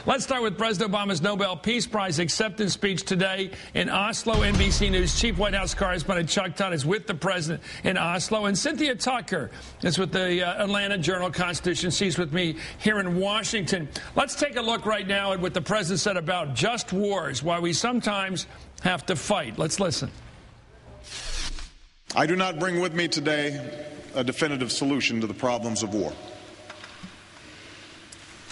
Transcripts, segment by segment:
Let's start with President Obama's Nobel Peace Prize acceptance speech today in Oslo. NBC News chief White House correspondent Chuck Todd is with the president in Oslo. And Cynthia Tucker is with the Atlanta Journal-Constitution. She's with me here in Washington. Let's take a look right now at what the president said about just wars, why we sometimes have to fight. Let's listen. I do not bring with me today a definitive solution to the problems of war.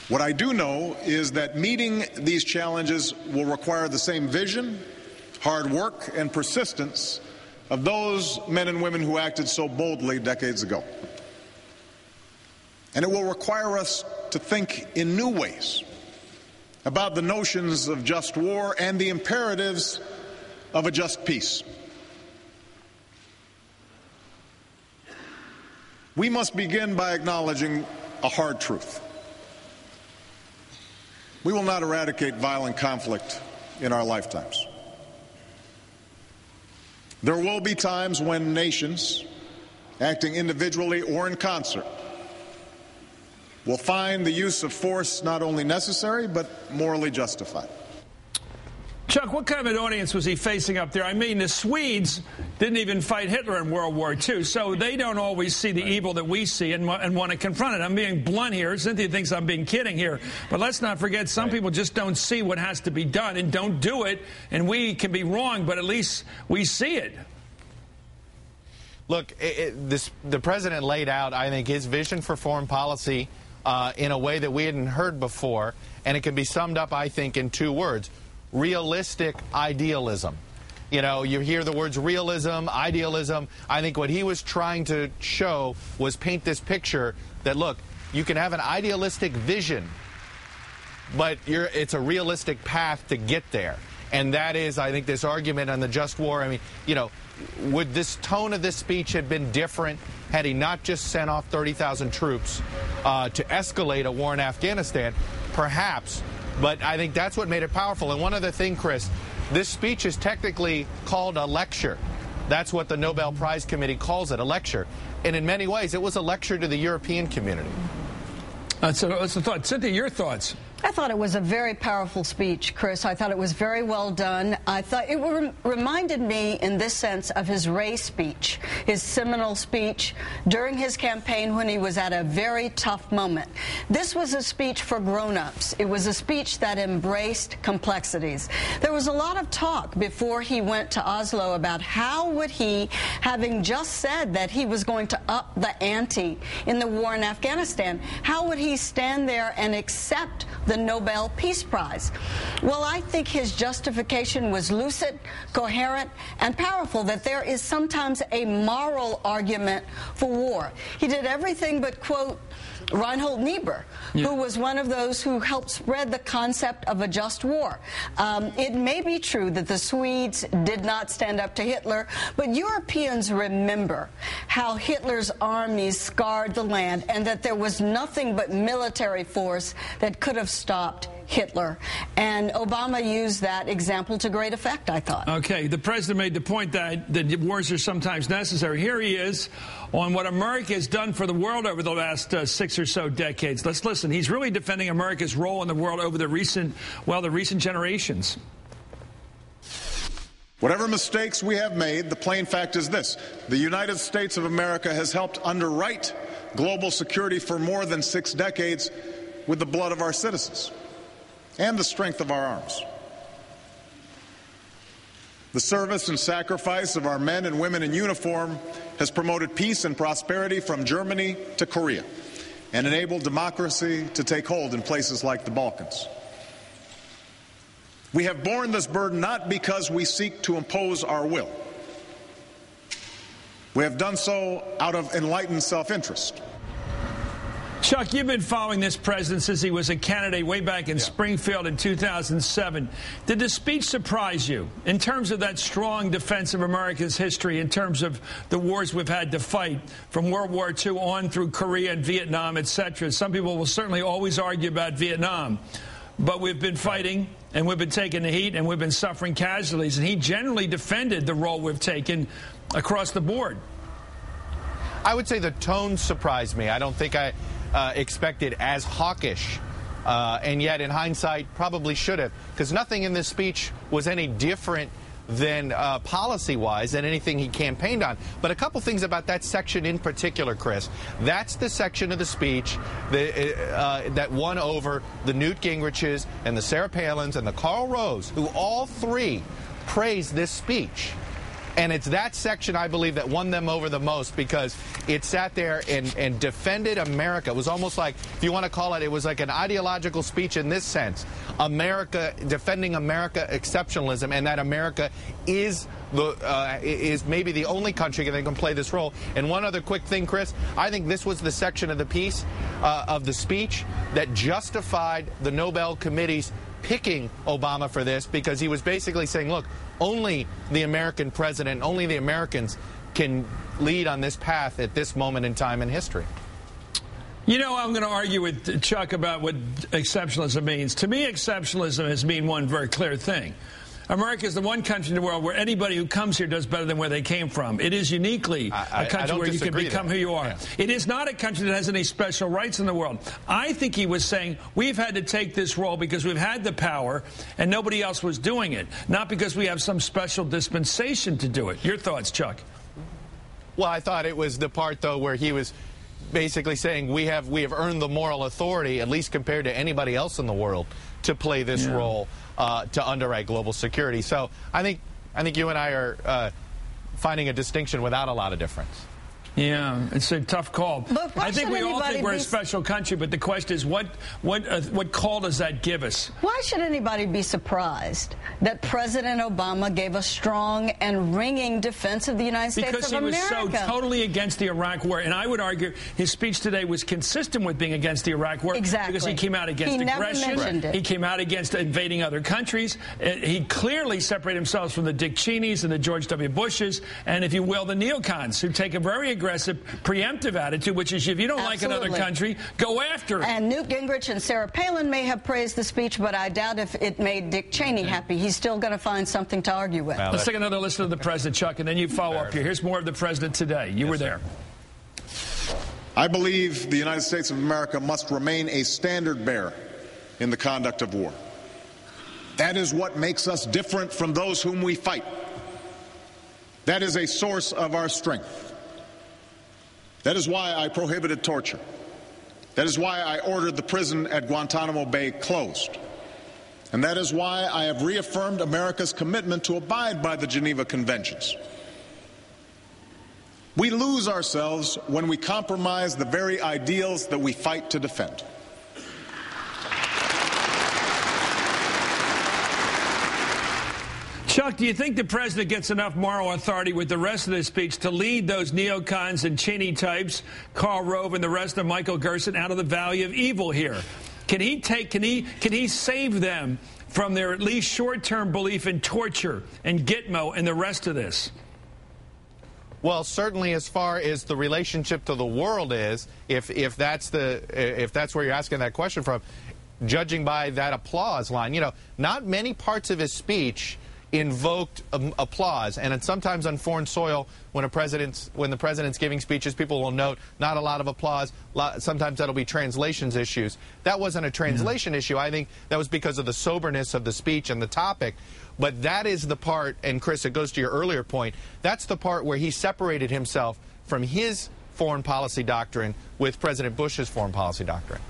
What I do know is that meeting these challenges will require the same vision, hard work, and persistence of those men and women who acted so boldly decades ago. And it will require us to think in new ways about the notions of just war and the imperatives of a just peace. We must begin by acknowledging a hard truth. We will not eradicate violent conflict in our lifetimes. There will be times when nations, acting individually or in concert, will find the use of force not only necessary, but morally justified. Chuck, what kind of an audience was he facing up there? I mean, the Swedes didn't even fight Hitler in World War II, so they don't always see the evil that we see and want to confront it. I'm being blunt here. Cynthia thinks I'm being kidding here. But let's not forget, some people just don't see what has to be done and don't do it, and we can be wrong, but at least we see it. Look, the president laid out, I think, his vision for foreign policy in a way that we hadn't heard before, and it can be summed up, I think, in two words: realistic idealism. You know, you hear the words realism, idealism. I think what he was trying to show was paint this picture that, look, you can have an idealistic vision, but it's a realistic path to get there. And that is, I think, this argument on the just war. I mean, you know, would this tone of this speech have been different had he not just sent off 30,000 troops to escalate a war in Afghanistan? Perhaps. But I think that's what made it powerful. And one other thing, Chris, this speech is technically called a lecture. That's what the Nobel Prize Committee calls it, a lecture. And in many ways, it was a lecture to the European community. That's a thought. Cynthia, your thoughts? I thought it was a very powerful speech, Chris. I thought it was very well done. I thought it reminded me in this sense of his Ray speech, his seminal speech during his campaign when he was at a very tough moment. This was a speech for grown-ups. It was a speech that embraced complexities. There was a lot of talk before he went to Oslo about how would he, having just said that he was going to up the ante in the war in Afghanistan, how would he stand there and accept the Nobel Peace Prize? Well, I think his justification was lucid, coherent, and powerful, that there is sometimes a moral argument for war. He did everything but quote Reinhold Niebuhr, who was one of those who helped spread the concept of a just war. It may be true that the Swedes did not stand up to Hitler, but Europeans remember how Hitler's armies scarred the land and that there was nothing but military force that could have stopped Hitler. And Obama used that example to great effect, I thought. Okay, the president made the point that wars are sometimes necessary. Here he is on what America has done for the world over the last 6 or so decades. Let's listen. He's really defending America's role in the world over the recent generations. Whatever mistakes we have made, the plain fact is this: the United States of America has helped underwrite global security for more than 6 decades with the blood of our citizens and the strength of our arms. The service and sacrifice of our men and women in uniform has promoted peace and prosperity from Germany to Korea and enabled democracy to take hold in places like the Balkans. We have borne this burden not because we seek to impose our will. We have done so out of enlightened self-interest. Chuck, you've been following this president since he was a candidate way back in Springfield in 2007. Did the speech surprise you in terms of that strong defense of America's history, in terms of the wars we've had to fight from World War II on through Korea and Vietnam, etc.? Some people will certainly always argue about Vietnam, but we've been fighting and we've been taking the heat and we've been suffering casualties, and he generally defended the role we've taken across the board. I would say the tone surprised me. I don't think I expected as hawkish And yet, in hindsight, probably should have, because nothing in this speech was any different than policy-wise than anything he campaigned on. But a couple things about that section in particular, Chris. That's the section of the speech that won over the Newt Gingriches and the Sarah Palins and the Karl Roves, who all three praised this speech. And it's that section, I believe, that won them over the most, because it sat there and defended America. It was almost like, if you want to call it, it was like an ideological speech in this sense. Defending America exceptionalism, and that America is maybe the only country that can play this role. And one other quick thing, Chris, I think this was the section of the piece, of the speech, that justified the Nobel Committee's picking Obama for this, because he was basically saying, look, only the American president, only the Americans can lead on this path at this moment in time in history. You know, I'm going to argue with Chuck about what exceptionalism means. To me, exceptionalism has mean one very clear thing. America is the one country in the world where anybody who comes here does better than where they came from. It is uniquely a country where you can become who you are. Yeah. It is not a country that has any special rights in the world. I think he was saying we've had to take this role because we've had the power and nobody else was doing it, not because we have some special dispensation to do it. Your thoughts, Chuck? Well, I thought it was the part, though, where he was basically saying we have earned the moral authority, at least compared to anybody else in the world, to play this role. To underwrite global security. So I think you and I are finding a distinction without a lot of difference. Yeah, it's a tough call. I think we all think we're a special country, but the question is, what call does that give us? Why should anybody be surprised that President Obama gave a strong and ringing defense of the United States of America? Because he was so totally against the Iraq War, and I would argue his speech today was consistent with being against the Iraq War. Exactly. Because he came out against aggression. Never mentioned it. He came out against invading other countries. He clearly separated himself from the Dick Cheneys and the George W. Bushes, and, if you will, the neocons, who take a very aggressive, preemptive attitude, which is, if you don't like another country, go after it. And Newt Gingrich and Sarah Palin may have praised the speech, but I doubt if it made Dick Cheney happy. He's still going to find something to argue with. Let's take another listen to the president, Chuck, and then you follow up here. Here's more of the president today. You were there. I believe the United States of America must remain a standard bearer in the conduct of war. That is what makes us different from those whom we fight. That is a source of our strength. That is why I prohibited torture. That is why I ordered the prison at Guantanamo Bay closed. And that is why I have reaffirmed America's commitment to abide by the Geneva Conventions. We lose ourselves when we compromise the very ideals that we fight to defend. Chuck, do you think the president gets enough moral authority with the rest of this speech to lead those neocons and Cheney types, Karl Rove and the rest of Michael Gerson, out of the valley of evil here? Can he save them from their at least short-term belief in torture and Gitmo and the rest of this? Well, certainly, as far as the relationship to the world is, if that's where you're asking that question from, judging by that applause line, you know, not many parts of his speech invoked applause, and sometimes on foreign soil, when the president's giving speeches, people will note not a lot of applause. Sometimes that'll be translations issues. That wasn't a translation issue. I think that was because of the soberness of the speech and the topic. But that is the part, and Chris, it goes to your earlier point, that's the part where he separated himself from his foreign policy doctrine with President Bush's foreign policy doctrine.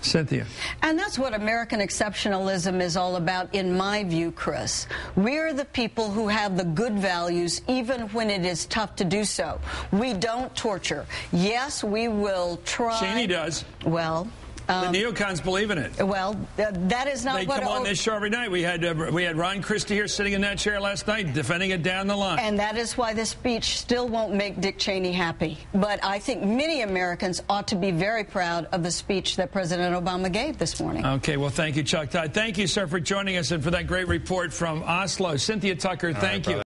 Cynthia. And that's what American exceptionalism is all about, in my view, Chris. We're the people who have the good values, even when it is tough to do so. We don't torture. Yes, we will try. Cheney does. Well, the neocons believe in it. Well, that is not they what... They come on this show every night. We had Ron Christie here sitting in that chair last night, defending it down the line. And that is why this speech still won't make Dick Cheney happy. But I think many Americans ought to be very proud of the speech that President Obama gave this morning. Okay, well, thank you, Chuck Todd. Thank you, sir, for joining us and for that great report from Oslo. Cynthia Tucker, thank you.